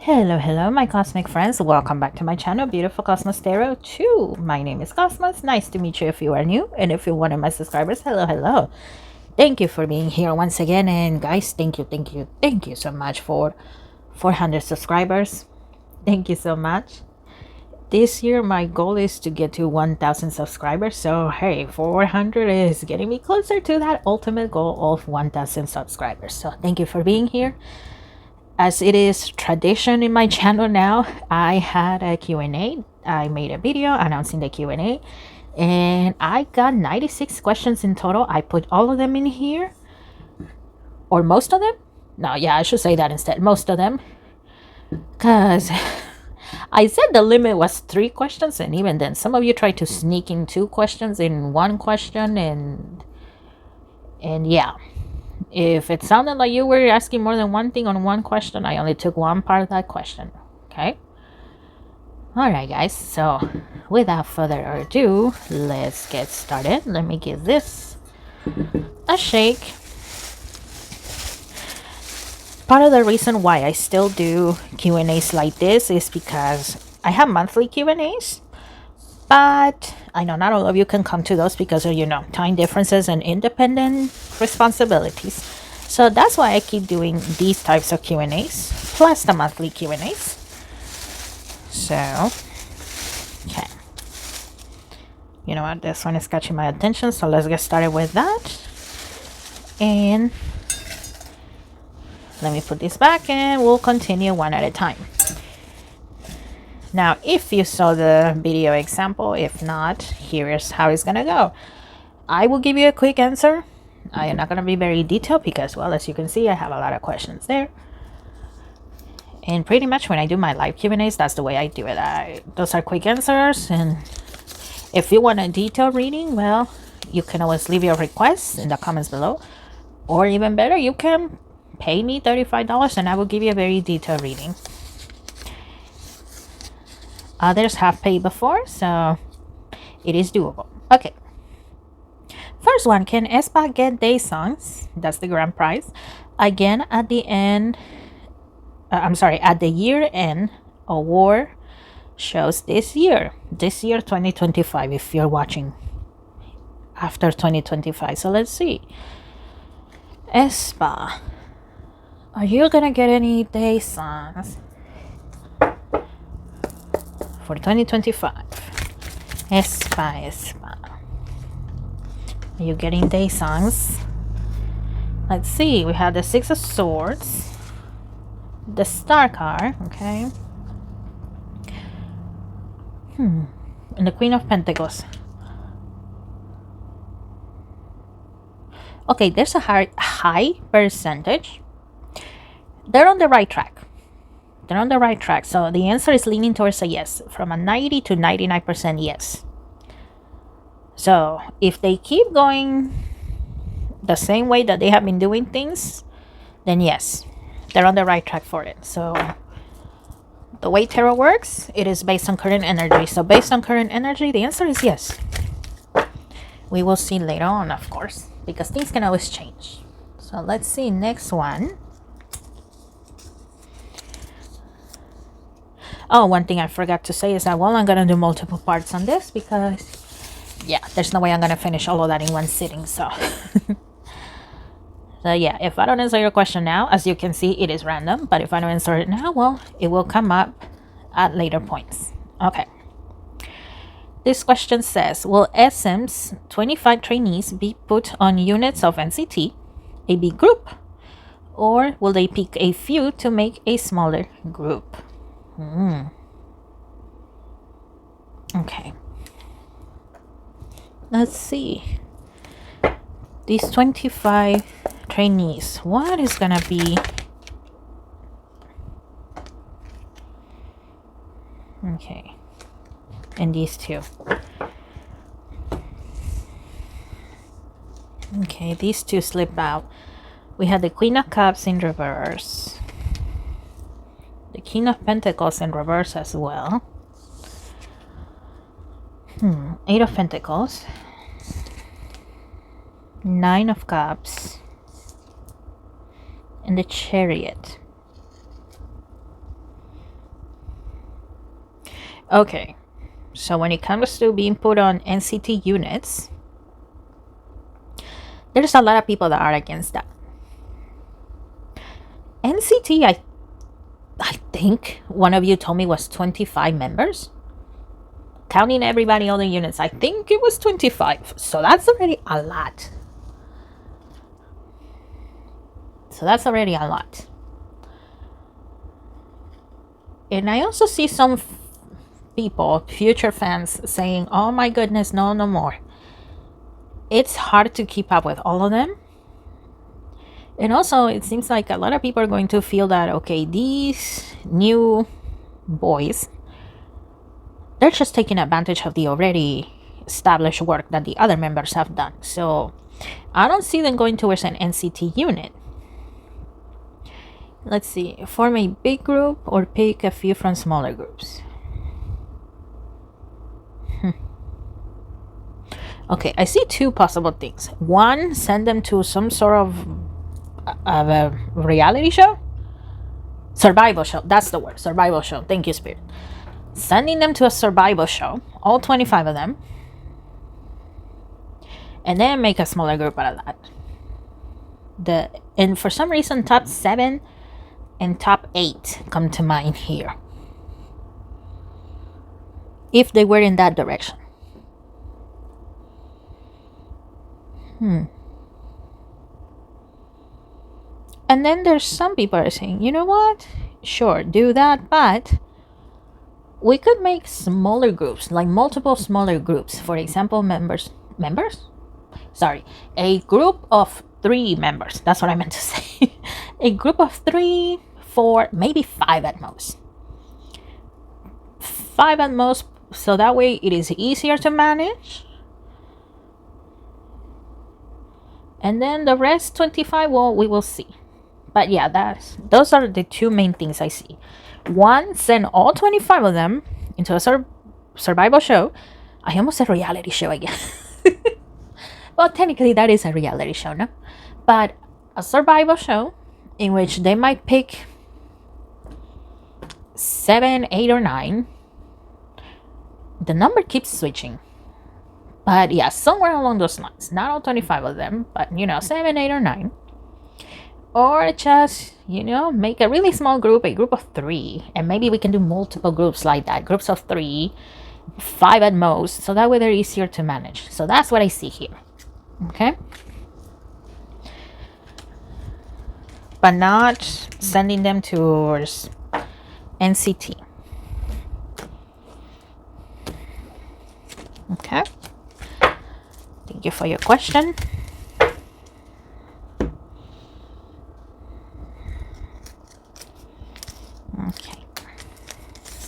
Hello, my cosmic friends. Welcome back to my channel, Beautiful Cosmos Tarot 2. My name is Cosmos. Nice to meet you if you are new. And if you're one of my subscribers, hello. Thank you for being here once again. And guys, thank you so much for 400 subscribers. Thank you so much. This year, my goal is to get to 1,000 subscribers. So, hey, 400 is getting me closer to that ultimate goal of 1,000 subscribers. So, thank you for being here. As it is tradition in my channel now, I had a Q&A. I made a video announcing the Q&A and I got 96 questions in total. I put all of them in here, or most of them. No, yeah, I should say that instead, most of them, because I said the limit was 3 questions, and even then some of you tried to sneak in 2 questions in one question, and yeah. If it sounded like you were asking more than one thing on one question, I only took one part of that question. Okay? Alright, guys. So, without further ado, let's get started. Let me give this a shake. Part of the reason why I still do Q&As like this is because I have monthly Q&As. But I know not all of you can come to those because of, time differences and independent responsibilities. So that's why I keep doing these types of Q&As, plus the monthly Q&As. So, okay. You know what? This one is catching my attention, so let's get started with that. And let me put this back and we'll continue one at a time. Now, if you saw the video example, if not, here's how it's gonna go. I will give you a quick answer. I am not gonna be very detailed because, well, as you can see, I have a lot of questions there. And pretty much when I do my live Q&As, that's the way I do it. Those are quick answers, and if you want a detailed reading, well, you can always leave your requests in the comments below. Or even better, you can pay me $35 and I will give you a very detailed reading. Others have paid before, so it is doable. Okay. First one, can Espa get day songs? That's the grand prize. Again, at the end, at the year end award shows this year 2025, if you're watching after 2025. So let's see. Espa, are you gonna get any day songs for 2025? Espa. Are you getting day songs? Let's see. We have the 6 of Swords, the Star card, okay, and the Queen of Pentacles. Okay, there's a high percentage. They're on the right track. So the answer is leaning towards a yes, from a 90 to 99% yes. So if they keep going the same way that they have been doing things, then yes, they're on the right track for it. So the way tarot works, it is based on current energy. So based on current energy, the answer is yes. We will see later on, of course, because things can always change. So let's see, next one. Oh, one thing I forgot to say is that, well, I'm gonna do multiple parts on this because, yeah, there's no way I'm gonna finish all of that in one sitting. So so yeah, if I don't answer your question now, as you can see, it is random, but if I don't answer it now, well, it will come up at later points. Okay, this question says, will SM's 25 trainees be put on units of NCT, a big group, or will they pick a few to make a smaller group? Okay, let's see. These 25 trainees, what is gonna be? Okay, and these 2. Okay, these 2 slip out. We had the Queen of Cups in reverse, the King of Pentacles in reverse as well. 8 of Pentacles, 9 of Cups, and the Chariot. Okay, so when it comes to being put on NCT units, there's a lot of people that are against that. NCT, I think one of you told me was 25 members. Counting everybody, all the units, I think it was 25. So that's already a lot. And I also see some people, future fans, saying, oh my goodness, no more. It's hard to keep up with all of them. And also, it seems like a lot of people are going to feel that, okay, these new boys, they're just taking advantage of the already established work that the other members have done. So I don't see them going towards an NCT unit. Let's see, form a big group or pick a few from smaller groups. Okay, I see two possible things. One, send them to some sort of a reality show. Survival show, that's the word, survival show. Thank you, Spirit. Sending them to a survival show, all 25 of them, and then make a smaller group out of that. And for some reason, top 7 and top 8 come to mind here, if they were in that direction. And then there's some people are saying, you know what? Sure, do that, but we could make smaller groups, like multiple smaller groups. For example, a group of 3 members. That's what I meant to say. A group of 3, 4, maybe 5 at most. 5 at most, so that way it is easier to manage. And then the rest, 25, well, we will see. But yeah, those are the two main things I see. One, send all 25 of them into a survival show. I almost said reality show again. Well, technically that is a reality show, no? But a survival show in which they might pick 7, 8, or 9. The number keeps switching. But yeah, somewhere along those lines. Not all 25 of them, but 7, 8, or 9. Or just, make a really small group, a group of 3. And maybe we can do multiple groups like that. Groups of 3, 5 at most. So that way they're easier to manage. So that's what I see here. Okay? But not sending them towards NCT. Okay? Thank you for your question. Okay.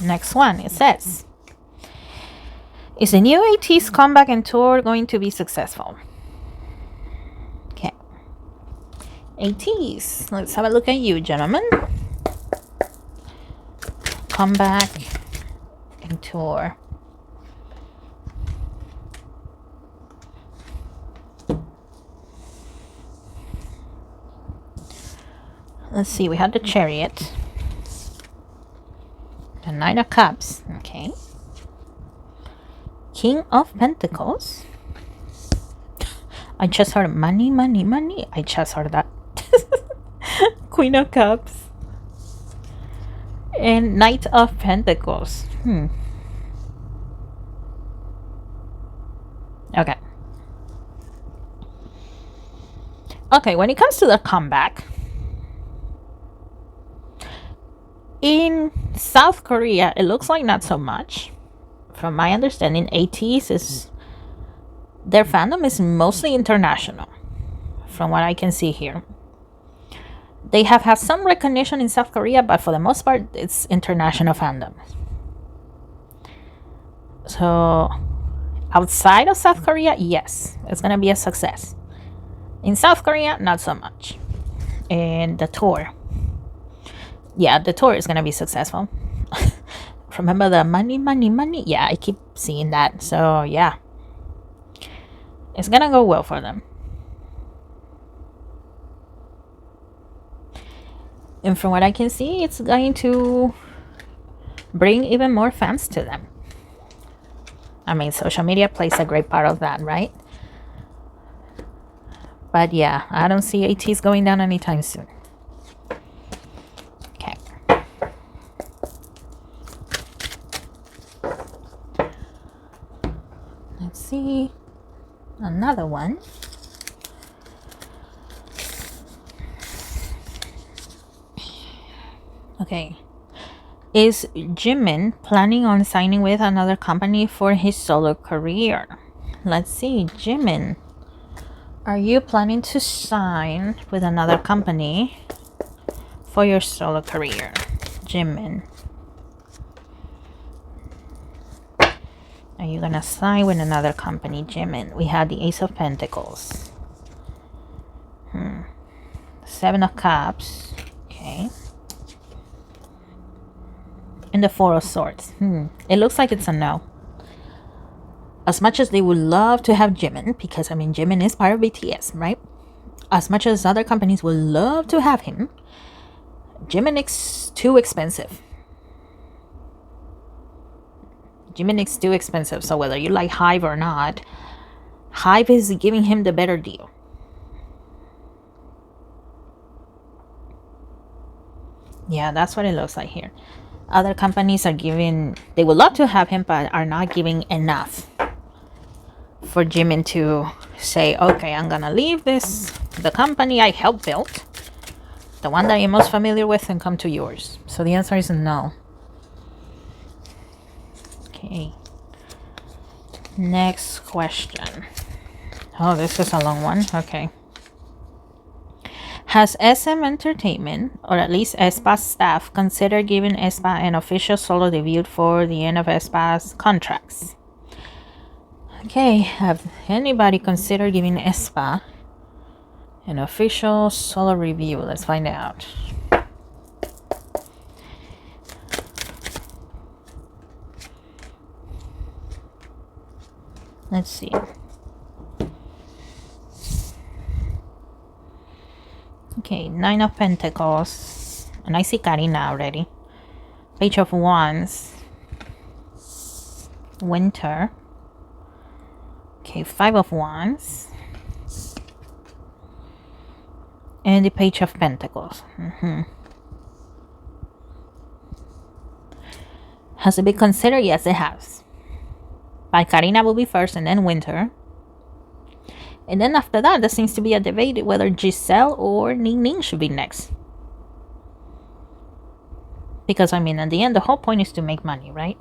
Next one, it says, is the new AT's comeback and tour going to be successful? Okay. ATs, let's have a look at you, gentlemen. Comeback and tour. Let's see, we had the Chariot. The Nine of Cups, okay. King of Pentacles. I just heard money, money, money. I just heard that. Queen of Cups. And Knight of Pentacles. Okay. Okay, when it comes to the comeback, in South Korea, it looks like not so much. From my understanding, ATs their fandom is mostly international, from what I can see here. They have had some recognition in South Korea, but for the most part, it's international fandom. So, outside of South Korea, yes, it's gonna be a success. In South Korea, not so much. And the tour. Yeah, the tour is gonna be successful. Remember the money, money, money? Yeah, I keep seeing that. So, yeah. It's gonna go well for them. And from what I can see, it's going to bring even more fans to them. I mean, social media plays a great part of that, right? But yeah, I don't see ATs going down anytime soon. Okay. Let's see. Another one. Okay. Is Jimin planning on signing with another company for his solo career? Let's see, Jimin. Are you planning to sign with another company for your solo career? Jimin. Are you gonna sign with another company, Jimin? We had the Ace of Pentacles. Seven of Cups. Okay. And the Four of Swords. It looks like it's a no. As much as they would love to have Jimin, because I mean Jimin is part of BTS, right? As much as other companies would love to have him, Jimin is too expensive. Jimin is too expensive. So whether you like Hive or not, Hive is giving him the better deal. Yeah, that's what it looks like here. Other companies are giving, they would love to have him, but are not giving enough for Jimin to say, okay, I'm gonna leave the company I helped build, the one that I'm most familiar with, and come to yours. So the answer is no. Okay. Next question. Oh, this is a long one. Okay. Has SM Entertainment, or at least Espa's staff, considered giving Espa an official solo debut for the end of Espa's contracts? Okay, have anybody considered giving Espa an official solo review? Let's find out. Let's see. Okay, Nine of Pentacles. And I see Karina already. Page of Wands. Winter. Okay, Five of Wands. And the Page of Pentacles. Has it been considered? Yes, it has. But Karina will be first, and then Winter. And then after that, there seems to be a debate whether Giselle or Ning Ning should be next. Because, I mean, at the end, the whole point is to make money, right?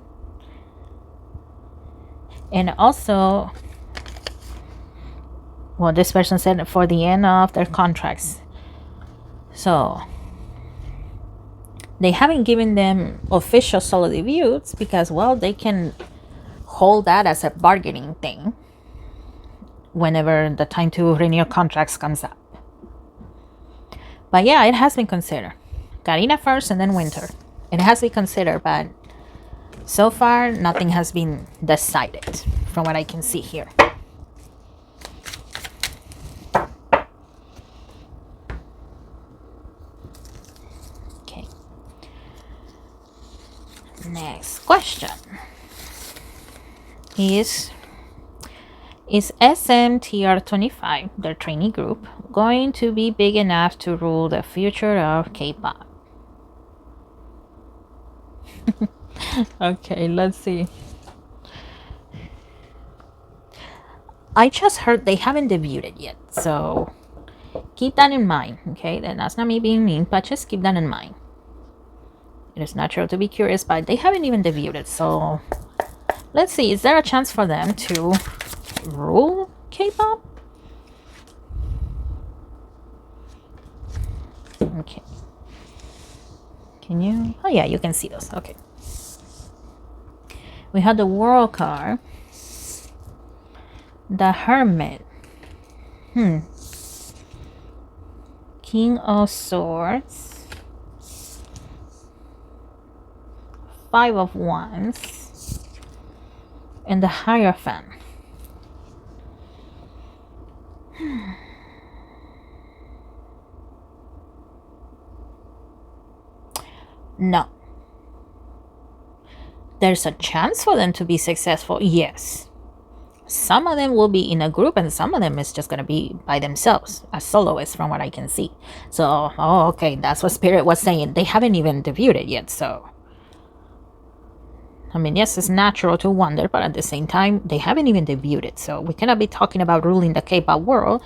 And also, well, this person said for the end of their contracts. So, they haven't given them official solo debuts because, well, they can hold that as a bargaining thing whenever the time to renew contracts comes up. But yeah, it has been considered. Karina first and then Winter. It has been considered, but so far nothing has been decided from what I can see here. Okay. Next question is SMTR25, their trainee group, going to be big enough to rule the future of K-pop? Okay, let's see. I just heard they haven't debuted yet, so keep that in mind, okay? And that's not me being mean, but just keep that in mind. It is natural to be curious, but they haven't even debuted, so let's see. Is there a chance for them to rule K-pop? Okay. Can you? Oh yeah, you can see those. Okay. We have the World card. The Hermit. King of Swords. Five of Wands. And the Hierophant. No. There's a chance for them to be successful, yes. Some of them will be in a group, and some of them is just gonna be by themselves as soloists, from what I can see. So, oh, okay, that's what Spirit was saying. They haven't even debuted yet, so I mean, yes, it's natural to wonder, but at the same time, they haven't even debuted. So we cannot be talking about ruling the K-pop world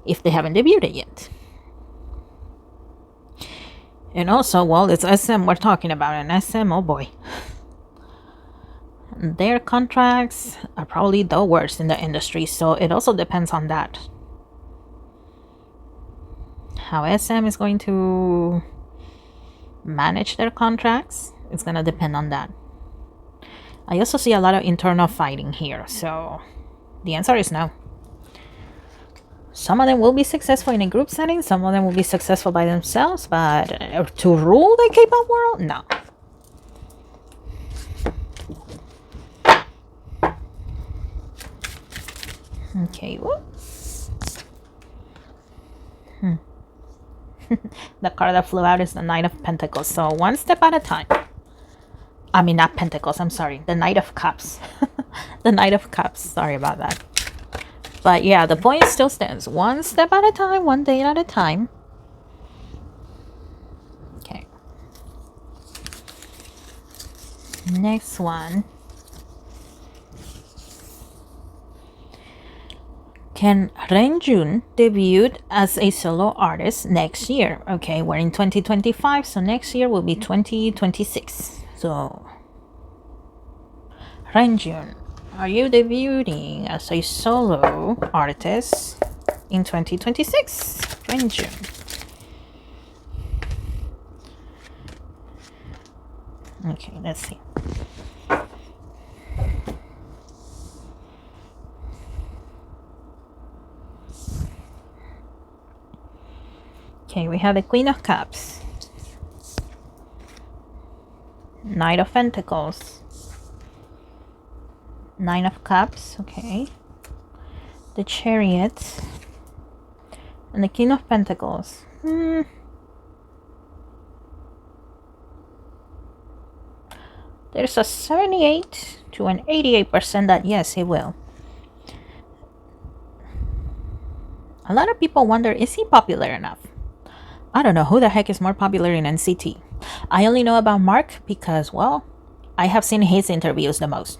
if they haven't debuted yet. And also, well, it's SM we're talking about, and SM, oh boy. Their contracts are probably the worst in the industry, so it also depends on that. How SM is going to manage their contracts, it's going to depend on that. I also see a lot of internal fighting here, so the answer is no. Some of them will be successful in a group setting, some of them will be successful by themselves, but to rule the K-pop world, no. Okay, the card that flew out is the Knight of Pentacles, so one step at a time. I mean, not Pentacles, I'm sorry, the Knight of Cups. The Knight of Cups, sorry about that. But yeah, the point still stands. One step at a time, one day at a time. Okay. Next one. Can Renjun debut as a solo artist next year? Okay, we're in 2025, so next year will be 2026. So, Renjun, are you debuting as a solo artist in 2026? Renjun. Okay, let's see. Okay, we have the Queen of Cups, Knight of Pentacles, Nine of Cups, okay, the Chariot, and the King of Pentacles. There's a 78 to an 88% that yes, he will. A lot of people wonder, is he popular enough? I don't know who the heck is more popular in NCT. I only know about Mark because, well, I have seen his interviews the most.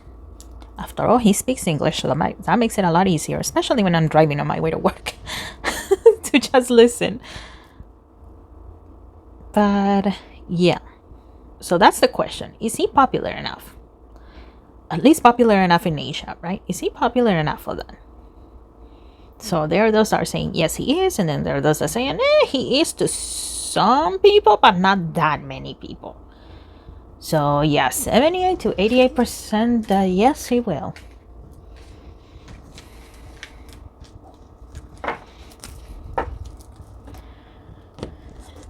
After all, he speaks English, so that makes it a lot easier, especially when I'm driving on my way to work, to just listen. But yeah, so that's the question. Is he popular enough? At least popular enough in Asia, right? Is he popular enough for that? So there are those that are saying, yes, he is. And then there are those that are saying, he is to some people, but not that many people. So yeah, 78 to 88% that yes, he will.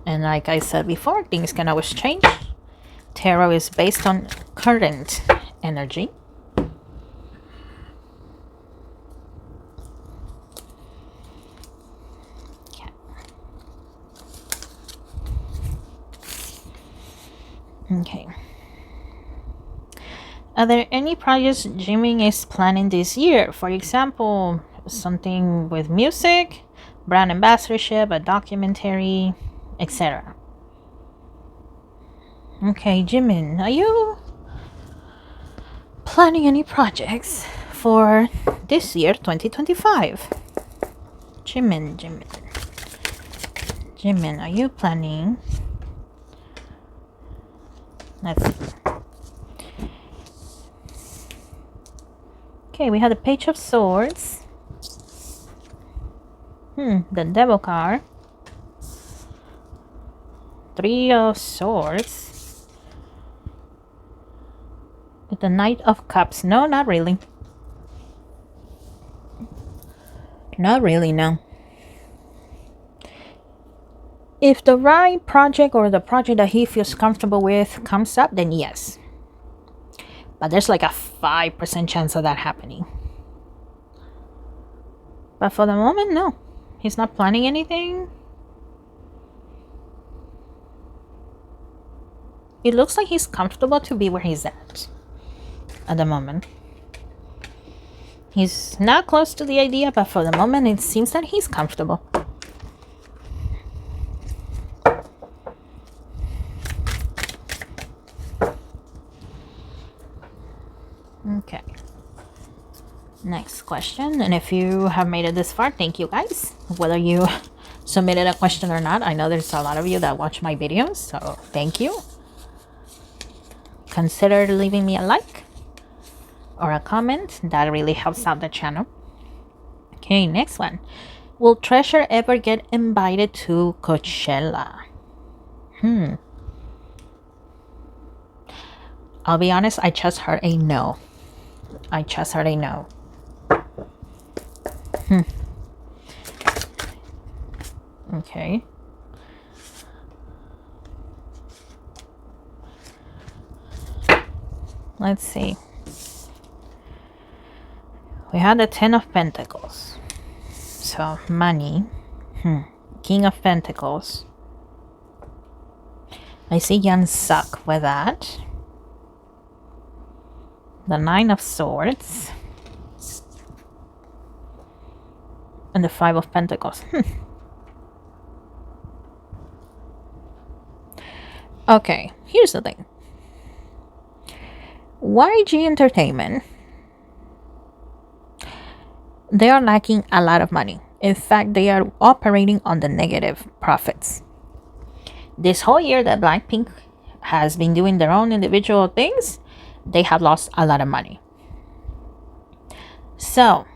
And like I said before, things can always change. Tarot is based on current energy. Okay. Are there any projects Jimin is planning this year? For example, something with music, brand ambassadorship, a documentary, etc. Okay, Jimin, are you planning any projects for this year, 2025? Jimin, are you planning? Let's see. Okay, we have the Page of Swords. The Devil card. Three of Swords. With the Knight of Cups. No, not really. Not really, no. If the right project or the project that he feels comfortable with comes up, then yes. But there's like a 5% chance of that happening. But for the moment, no. He's not planning anything. It looks like he's comfortable to be where he's at. at the moment. He's not close to the idea, but for the moment it seems that he's comfortable. Okay. Next question. And if you have made it this far, thank you guys. Whether you submitted a question or not, I know there's a lot of you that watch my videos, so thank you. Consider leaving me a like or a comment. That really helps out the channel. Okay, next one. Will Treasure ever get invited to Coachella? I'll be honest, I just heard a no. Okay. Let's see. We had the 10 of Pentacles. So, money. King of Pentacles. I see Yan suck with that. The 9 of Swords. And the 5 of Pentacles. Okay, here's the thing. YG Entertainment, they are lacking a lot of money. In fact, they are operating on the negative profits. This whole year that Blackpink has been doing their own individual things, they have lost a lot of money. So,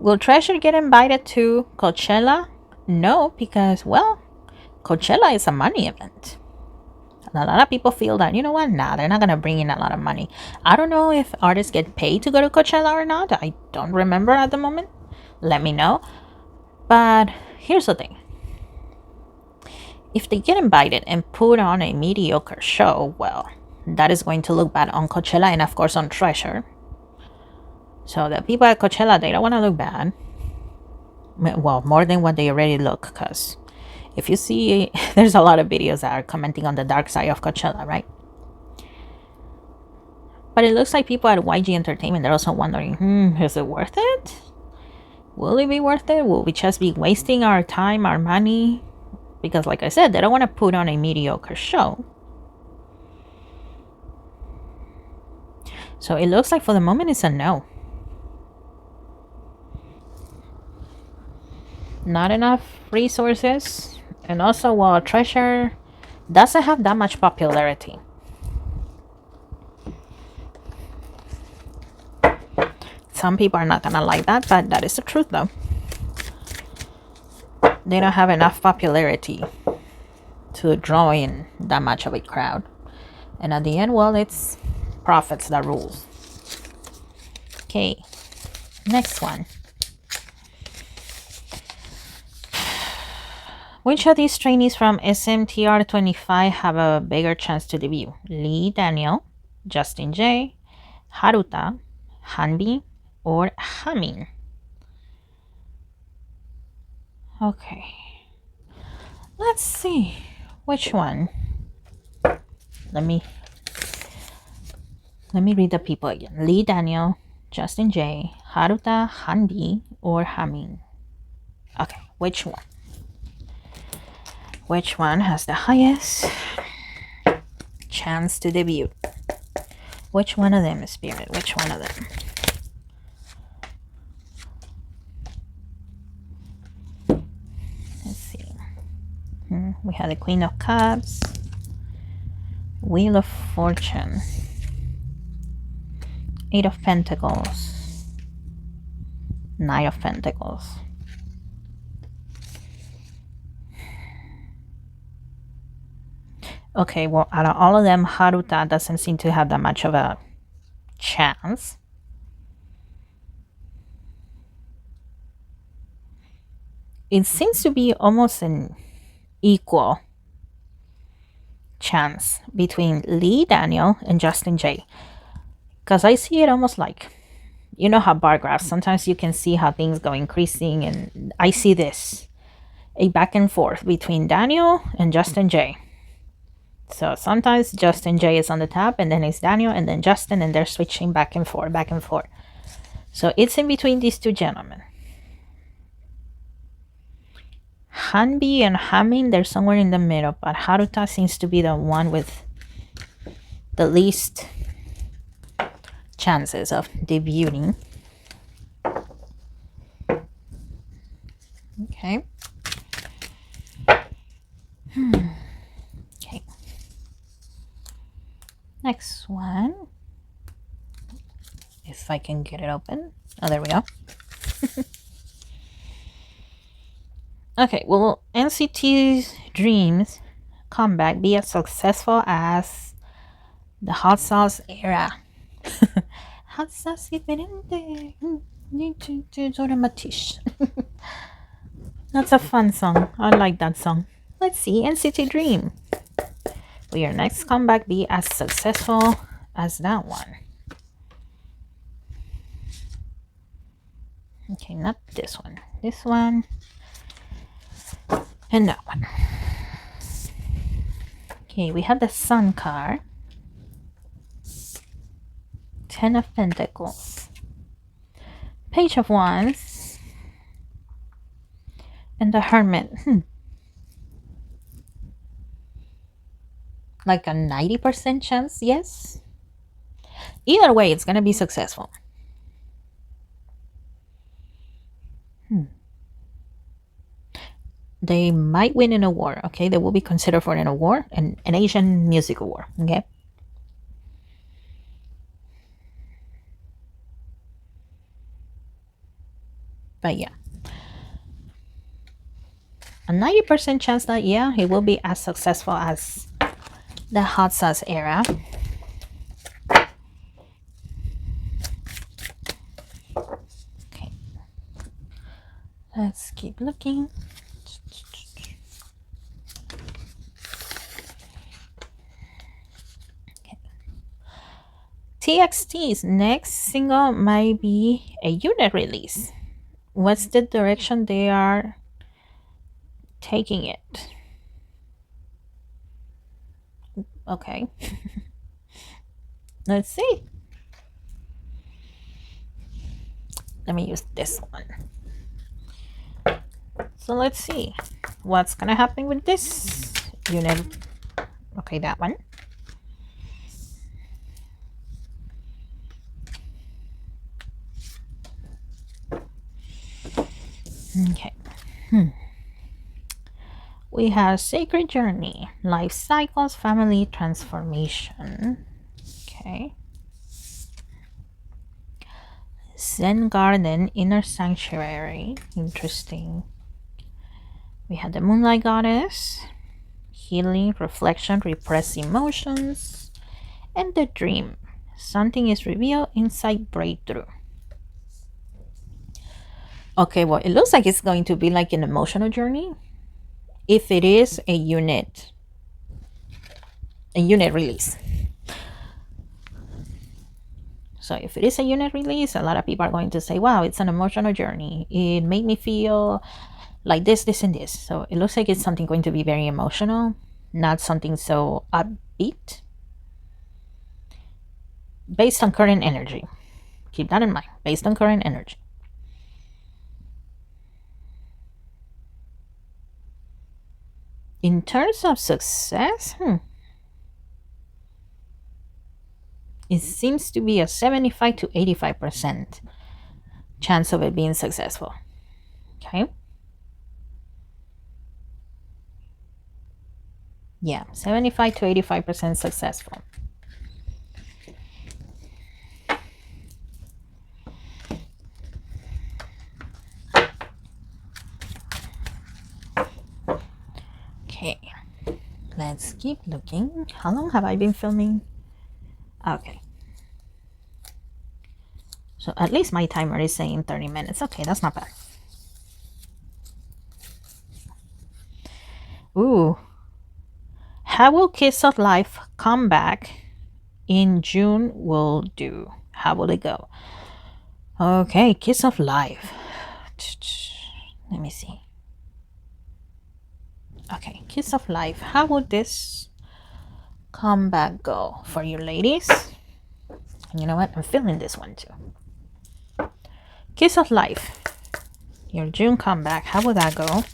will Treasure get invited to Coachella? No, because, well, Coachella is a money event. And a lot of people feel that, you know what, nah, they're not going to bring in a lot of money. I don't know if artists get paid to go to Coachella or not. I don't remember at the moment. Let me know. But here's the thing. If they get invited and put on a mediocre show, well, that is going to look bad on Coachella and, of course, on Treasure. So the people at Coachella, they don't want to look bad. Well, more than what they already look, because if you see, there's a lot of videos that are commenting on the dark side of Coachella, right? But it looks like people at YG Entertainment, they're also wondering, is it worth it? Will it be worth it? Will we just be wasting our time, our money? Because like I said, they don't want to put on a mediocre show. So it looks like for the moment it's a no. Not enough resources. And also, well, Treasure doesn't have that much popularity. Some people are not gonna like that, but that is the truth though. They don't have enough popularity to draw in that much of a crowd. And at the end, well, it's profits that rules. Okay, next one. Which of these trainees from SMTR 25 have a bigger chance to debut? Lee Daniel, Justin J, Haruta, Hanbi, or Hamin? Okay. Let's see. Which one? Let me read the people again. Lee Daniel, Justin J, Haruta, Hanbi, or Hamin? Okay, which one? Which one has the highest chance to debut? Which one of them, Spirit? Which one of them? Let's see. We have the Queen of Cups, Wheel of Fortune, Eight of Pentacles, Knight of Pentacles. Okay, well, out of all of them, Haruta doesn't seem to have that much of a chance. It seems to be almost an equal chance between Lee Daniel and Justin J. Because I see it almost like, you know how bar graphs, sometimes you can see how things go increasing, and I see this, a back and forth between Daniel and Justin J. So sometimes Justin J is on the top, and then it's Daniel, and then Justin, and they're switching back and forth, back and forth. So it's in between these two gentlemen. Hanbi and Hamin, they're somewhere in the middle, but Haruta seems to be the one with the least chances of debuting. Okay. Okay. Next one. If I can get it open. Oh, there we go. Okay, will NCT's Dreams comeback be as successful as the hot sauce era? Hot sauce diferente. That's a fun song. I like that song. Let's see, NCT Dream. Will your next comeback be as successful as that one? Okay, not this one. This one. And that one. Okay, we have the Sun card. 10 of Pentacles. Page of Wands. And the Hermit. Like a 90% chance, yes? Either way, it's going to be successful. They might win an award, okay? They will be considered for an award, an Asian Music Award, okay? But yeah. A 90% chance that, yeah, it will be as successful as the hot sauce era. Okay. Let's keep looking. TXT's next single might be a unit release. What's the direction they are taking it? Okay. Let's see. Let me use this one. So let's see what's gonna happen with this unit. Okay, that one. Okay. We have Sacred Journey, Life Cycles, Family Transformation. Okay. Zen Garden, Inner Sanctuary. Interesting. We have the Moonlight Goddess, Healing, Reflection, Repressed Emotions, and the Dream. Something is revealed, insight, breakthrough. Okay, well, it looks like it's going to be like an emotional journey. If it is a unit release. So if it is a unit release, a lot of people are going to say, wow, it's an emotional journey. It made me feel like this, this, and this. So it looks like it's something going to be very emotional, not something so upbeat. Based on current energy. Keep that in mind. Based on current energy. In terms of success, it seems to be a 75 to 85% chance of it being successful. Okay. Yeah, 75 to 85% successful. Okay, let's keep looking. How long have I been filming? Okay. So at least my timer is saying 30 minutes. Okay, that's not bad. Ooh. How will Kiss of Life come back in June will do? How will it go? Okay, Kiss of Life. Let me see. Okay, Kiss of Life. How would this Come back, go for you ladies. And you know what? I'm feeling this one too. Kiss of life. Your June comeback. How would that go?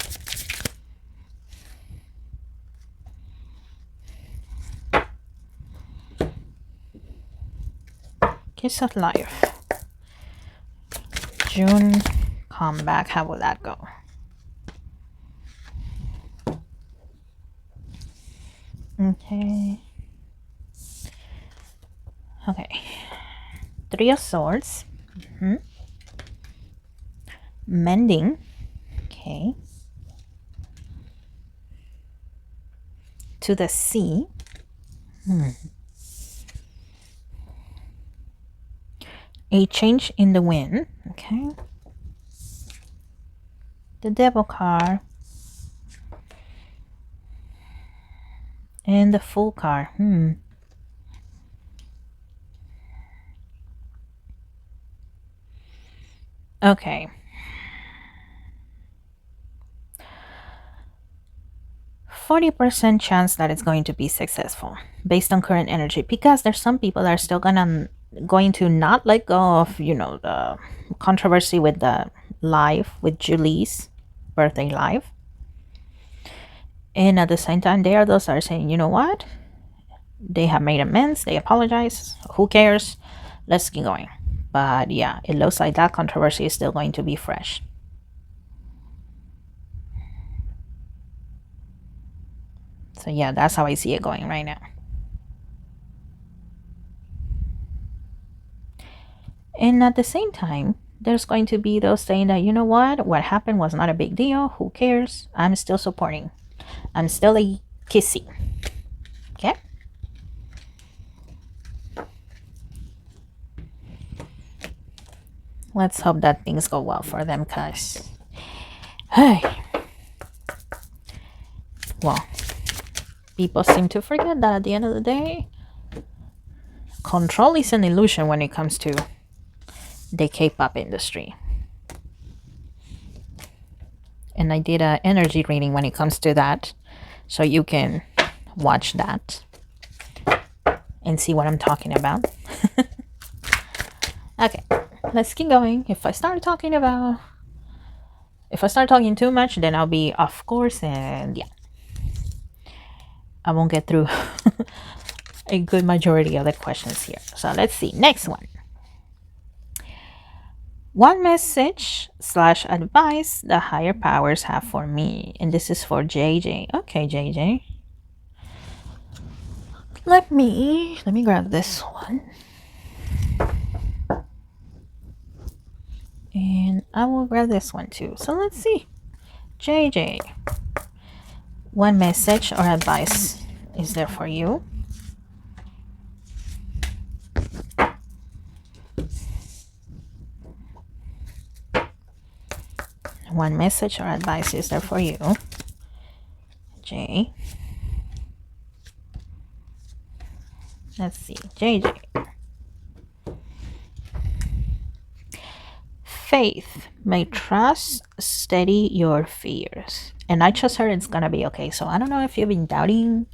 Kiss of life. June comeback. How would that go? Okay. Okay. Three of Swords. Mending. Okay. To the sea. A change in the wind. Okay. The Devil card. And the Fool card. Okay. 40% chance that it's going to be successful based on current energy, because there's some people that are still going to not let go of, you know, the controversy with the live with Julie's birthday live. And at the same time, there are those that are saying, you know what? They have made amends, they apologize. Who cares? Let's keep going. But yeah, it looks like that controversy is still going to be fresh. So yeah, that's how I see it going right now. And at the same time, there's going to be those saying that, you know what happened was not a big deal. Who cares? I'm still supporting. I'm still a kissy. Okay? Let's hope that things go well for them, cause hey, well, people seem to forget that at the end of the day, control is an illusion when it comes to the K-pop industry. And I did an energy reading when it comes to that, so you can watch that and see what I'm talking about. Okay, let's keep going. If I start talking too much, then I'll be off course, and yeah, I won't get through a good majority of the questions here. So let's see. Next one. One message / advice the higher powers have for me. And this is for JJ. Okay, JJ. Let me grab this one. And I will grab this one too. So let's see. JJ. One message or advice is there for you. One message or advice is there for you. J. Let's see. JJ. Faith. May trust steady your fears. And I just heard it's gonna be okay. So I don't know if you've been doubting,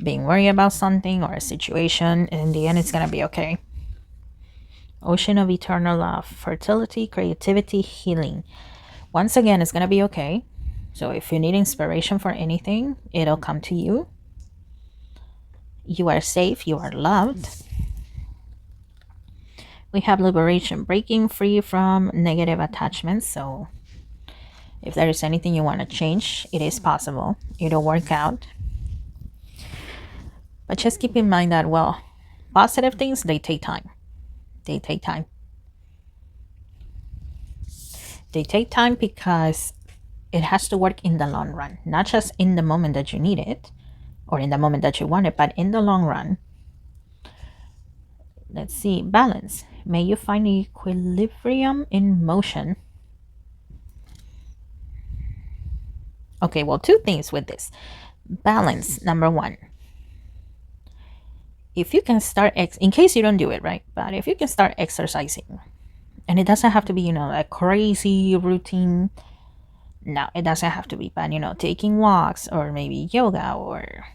being worried about something or a situation. In the end, it's gonna be okay. Ocean of eternal love. Fertility, creativity, healing. Once again, it's gonna be okay. So if you need inspiration for anything, it'll come to you. You are safe. You are loved. We have liberation, breaking free from negative attachments. So if there is anything you want to change, it is possible. It'll work out. But just keep in mind that, well, positive things, they take time. They take time. They take time because it has to work in the long run, not just in the moment that you need it or in the moment that you want it, but in the long run. Let's see. Balance. May you find equilibrium in motion. Okay, well, two things with this. Balance, number one. If you can start, in case you don't do it, right? But if you can start exercising, and it doesn't have to be, you know, a crazy routine. No, it doesn't have to be, but, you know, taking walks or maybe yoga or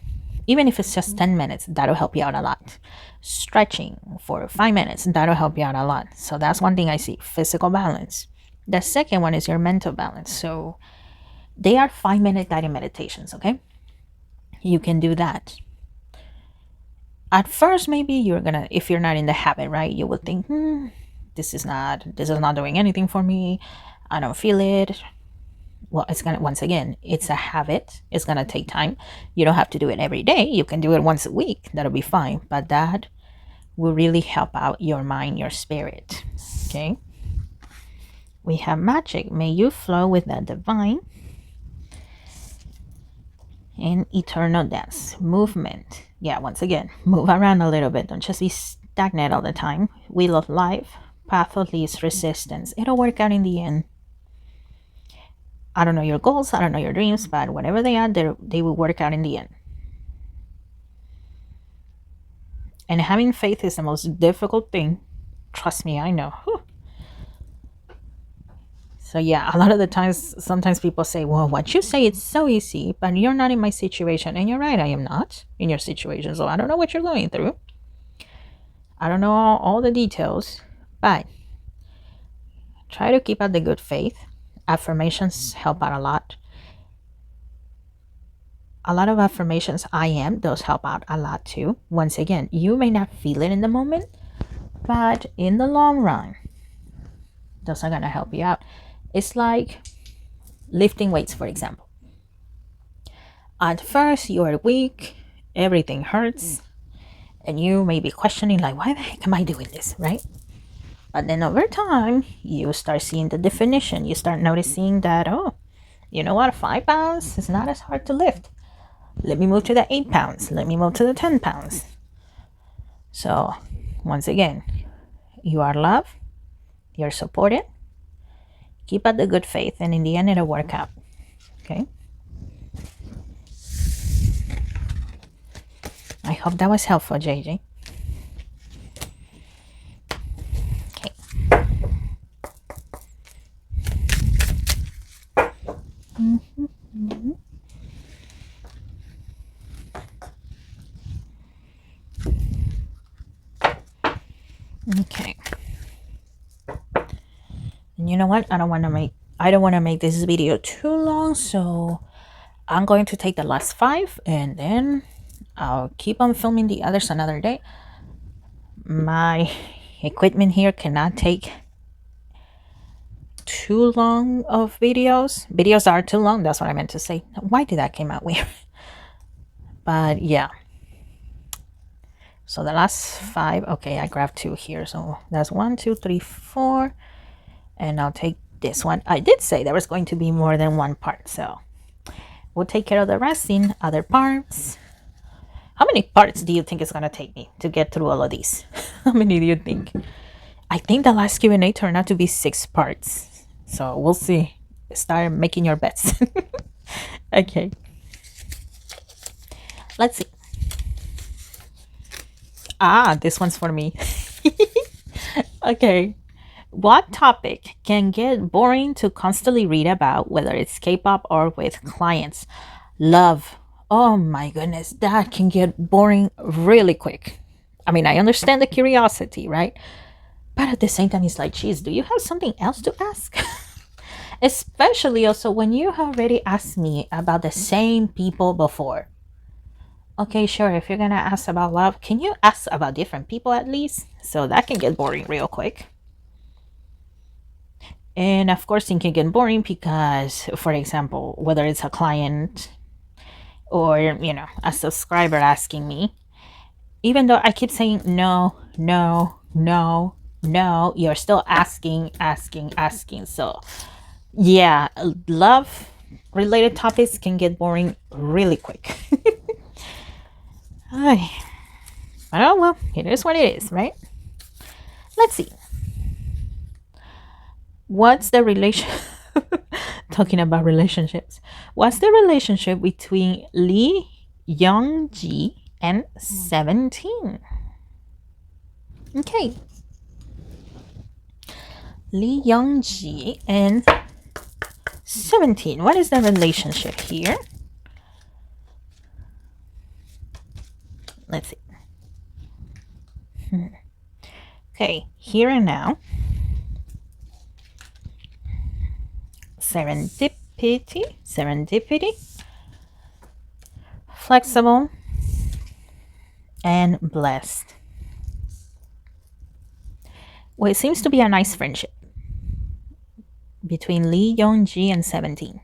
Even if it's just 10 minutes, that'll help you out a lot. Stretching for 5 minutes, that'll help you out a lot. So that's one thing I see, physical balance. The second one is your mental balance. So they are 5-minute guided meditations, okay? You can do that. At first, maybe if you're not in the habit, right, you will think, this is not doing anything for me. I don't feel it. Well, once again, it's a habit. It's gonna take time. You don't have to do it every day. You can do it once a week. That'll be fine. But that will really help out your mind, your spirit. Okay. We have magic. May you flow with the divine. And eternal dance. Movement. Yeah, once again, move around a little bit. Don't just be stagnant all the time. Wheel of life. Path of least resistance. It'll work out in the end. I don't know your goals, I don't know your dreams, but whatever they are, they will work out in the end. And having faith is the most difficult thing. Trust me, I know. Whew. So yeah, a lot of the times, sometimes people say, well, what you say, it's so easy, but you're not in my situation. And you're right, I am not in your situation. So I don't know what you're going through. I don't know all the details, but try to keep up the good faith. Affirmations help out a lot. A lot of affirmations, those help out a lot too. Once again, you may not feel it in the moment, but in the long run, those are going to help you out. It's like lifting weights, for example. At first, you are weak, everything hurts, and you may be questioning, like, why the heck am I doing this, right? But then over time, you start seeing the definition. You start noticing that, oh, you know what? 5 pounds is not as hard to lift. Let me move to the 8 pounds. Let me move to the 10 pounds. So, once again, you are loved. You're supported. Keep up the good faith, and in the end, it'll work out. Okay? I hope that was helpful, JJ. Okay. And you know what? I don't want to make this video too long, so I'm going to take the last 5 and then I'll keep on filming the others another day. My equipment here cannot take too long of videos. Videos are too long. That's what I meant to say. Why did that came out weird? But yeah. So the last 5. Okay, I grabbed 2 here. So that's 1, 2, 3, 4. And I'll take this one. I did say there was going to be more than one part. So we'll take care of the rest in other parts. How many parts do you think it's going to take me to get through all of these? How many do you think? I think the last Q&A turned out to be 6 parts. So we'll see. Start making your bets. Okay. Let's see. This one's for me. Okay. What topic can get boring to constantly read about, whether it's K-pop or with clients? Love. Oh my goodness, that can get boring really quick. I mean, I understand the curiosity, right? But at the same time, it's like, geez, do you have something else to ask? Especially also when you have already asked me about the same people before. Okay, sure, if you're gonna ask about love, can you ask about different people at least? So that can get boring real quick. And of course, it can get boring because, for example, whether it's a client or, you know, a subscriber asking me, even though I keep saying no, no, no, no, you're still asking. So yeah, love related topics can get boring really quick. Oh well, it is what it is, right? Let's see. What's the relation? Talking about relationships. What's the relationship between Lee Young-ji and 17? Okay. Lee Young-ji and 17. What is the relationship here? Let's see. Okay, here and now. Serendipity, flexible, and blessed. Well, it seems to be a nice friendship between Lee Young-ji and 17.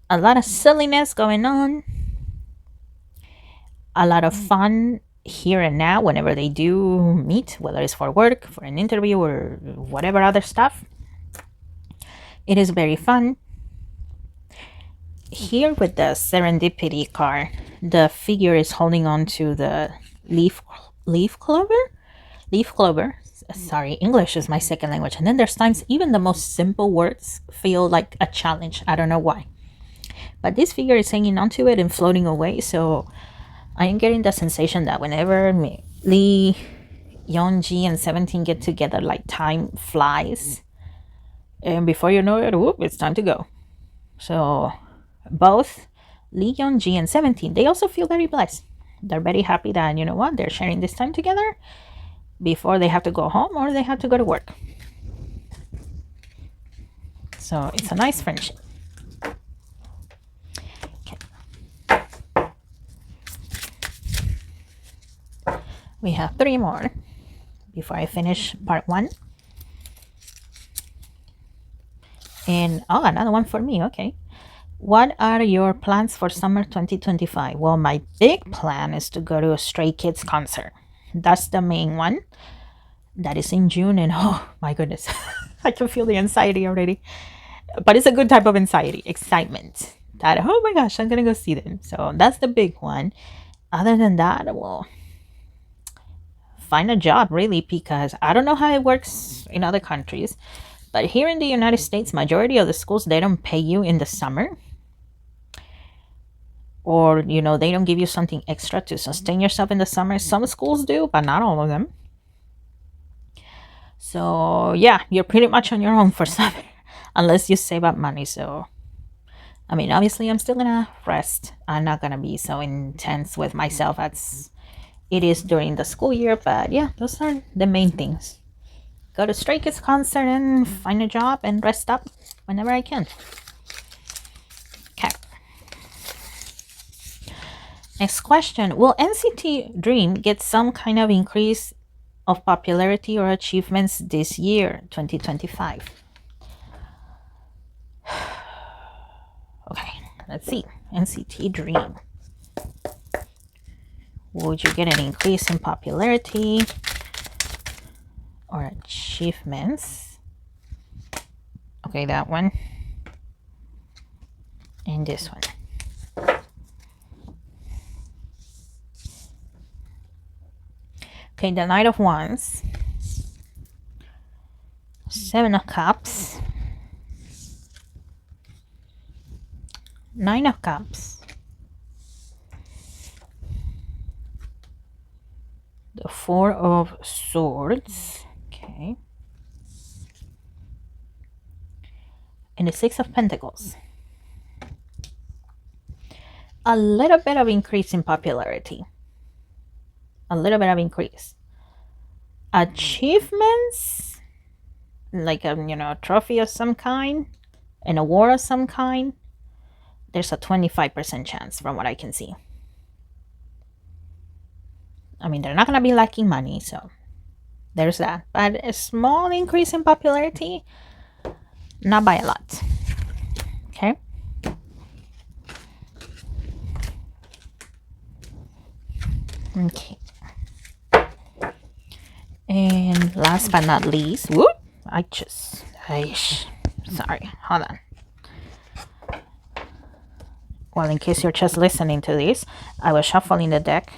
A lot of silliness going on, a lot of fun here and now whenever they do meet, whether it's for work, for an interview, or whatever other stuff. It is very fun. Here with the serendipity card, the figure is holding on to the leaf clover. Sorry, English is my second language. And then there's times even the most simple words feel like a challenge. I don't know why. But this figure is hanging onto it and floating away. So I am getting the sensation that whenever Lee, Young-ji, and 17 get together, like time flies. And before you know it, whoop, it's time to go. So both Lee Young-ji and 17, they also feel very blessed. They're very happy that, you know what, they're sharing this time together before they have to go home or they have to go to work. So it's a nice friendship. Okay. We have 3 more before I finish part 1. And another one for me. Okay. What are your plans for summer 2025? Well, my big plan is to go to a Stray Kids concert. That's the main one. That is in June, and oh my goodness, I can feel the anxiety already. But it's a good type of anxiety, excitement. That, oh my gosh, I'm gonna go see them. So that's the big one. Other than that, well, find a job really, because I don't know how it works in other countries. But here in the United States, majority of the schools, they don't pay you in the summer. Or, you know, they don't give you something extra to sustain yourself in the summer. Some schools do, but not all of them. So, yeah, you're pretty much on your own for summer. Unless you save up money. So, I mean, obviously, I'm still going to rest. I'm not going to be so intense with myself as it is during the school year. But, yeah, those are the main things. Go to Stray Kids concert and find a job and rest up whenever I can. Okay. Next question. Will NCT Dream get some kind of increase of popularity or achievements this year, 2025? Okay, let's see. NCT Dream. Would you get an increase in popularity or achievements? Okay, that one. And this one. Okay, the Knight of Wands. 7 of Cups. 9 of Cups. The 4 of Swords. Okay. And the 6 of Pentacles. A little bit of increase in popularity. A little bit of increase. Achievements, like a trophy of some kind, an award of some kind. There's a 25% chance from what I can see. I mean, they're not gonna be lacking money, so there's that. But a small increase in popularity, not by a lot. Okay. Okay. And last but not least, whoop, sorry, hold on. Well, in case you're just listening to this, I was shuffling the deck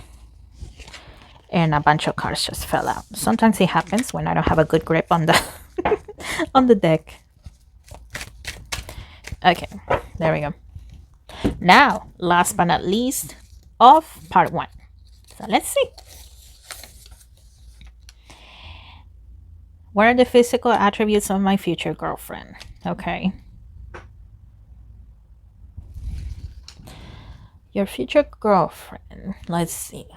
and a bunch of cards just fell out. Sometimes it happens when I don't have a good grip on the on the deck. Okay, there we go. Now, last but not least of part 1. So let's see. What are the physical attributes of my future girlfriend? Okay. Your future girlfriend. Let's see.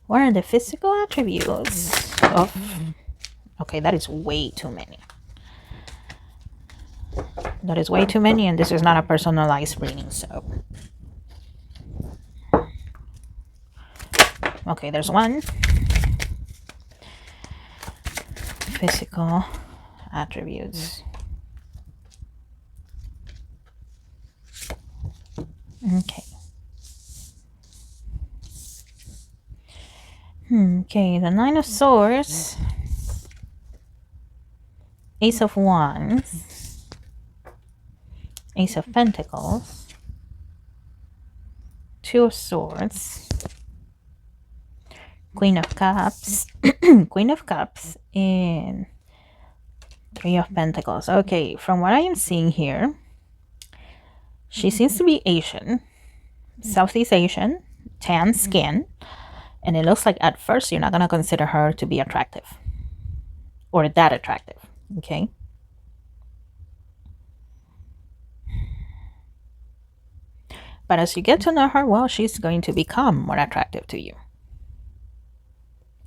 What are the physical attributes of... Okay, that is way too many. That is way too many, and this is not a personalized reading, so... Okay, there's one. Physical attributes. Okay. Okay, the Nine of Swords. Ace of Wands. Ace of Pentacles. Two of Swords. Queen of Cups. Queen of Cups. And Three of Pentacles. Okay, from what I am seeing here, she seems to be Asian. Southeast Asian. Tan skin. And it looks like at first you're not going to consider her to be attractive. Or that attractive. Okay. But as you get to know her, well, she's going to become more attractive to you.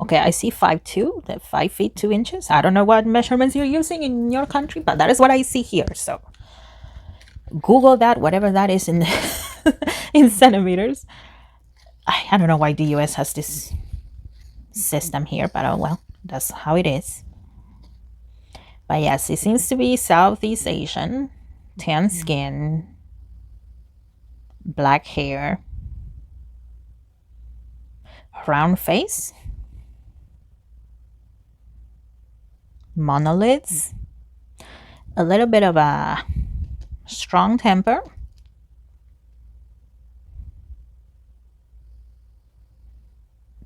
Okay, I see 5'2", the 5 feet 2 inches. I don't know what measurements you're using in your country, but that is what I see here. So Google that, whatever that is in in centimeters. I don't know why the US has this system here, but oh well, that's how it is. But yes, it seems to be Southeast Asian, tan skin, black hair, round face, monoliths, a little bit of a strong temper,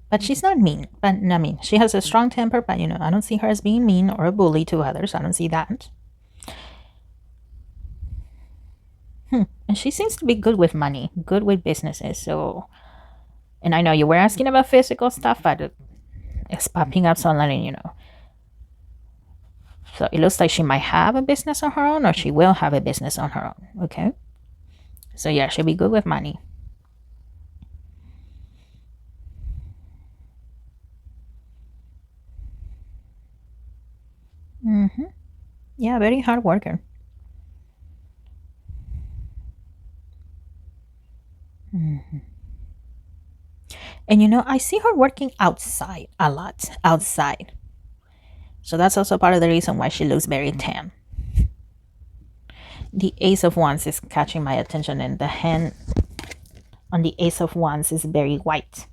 but she's not mean. But I mean, she has a strong temper, but you know, I don't see her as being mean or a bully to others. I don't see that. And she seems to be good with money, good with businesses. So, and I know you were asking about physical stuff, but it's popping up, so I'm letting you know. So it looks like she might have a business on her own, or she will have a business on her own. Okay. So yeah, she'll be good with money. Yeah, very hard worker. And you know, I see her working outside a lot, outside. So that's also part of the reason why she looks very tan. The Ace of Wands is catching my attention, and the hand on the Ace of Wands is very white.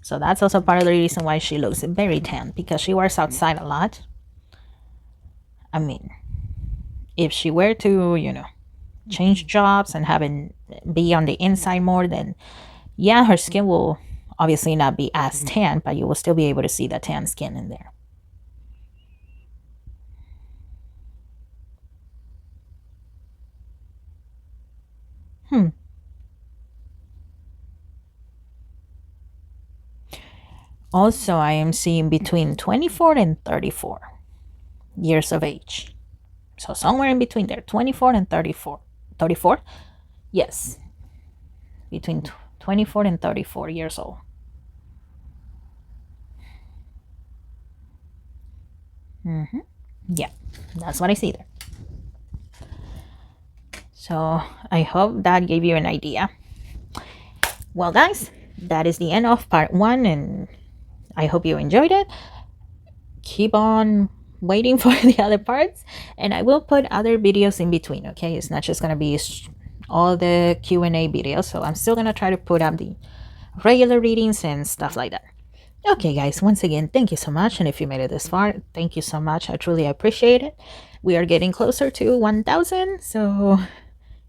So that's also part of the reason why she looks very tan, because she works outside a lot. I mean, if she were to, you know, change jobs and be on the inside more, then yeah, her skin will obviously not be as tan, but you will still be able to see the tan skin in there. Also, I am seeing between 24 and 34 years of age. So somewhere in between there, 24 and 34. 34? Yes. Between 24 and 34 years old. Yeah, that's what I see there. So I hope that gave you an idea. Well, guys, that is the end of part 1, and I hope you enjoyed it. Keep on waiting for the other parts, and I will put other videos in between. Okay, it's not just gonna be all the Q&A videos, so I'm still gonna try to put up the regular readings and stuff like that. Okay, guys, once again, thank you so much, and if you made it this far, thank you so much. I truly appreciate it. We are getting closer to 1,000, so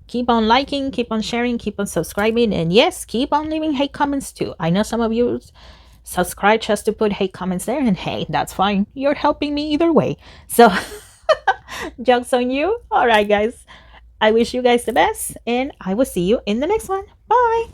keep on liking, keep on sharing, keep on subscribing, and yes, keep on leaving hate comments too. I know some of you subscribe just to put hate comments there, and hey, that's fine. You're helping me either way. So jokes on you. All right, guys, I wish you guys the best, and I will see you in the next one. Bye.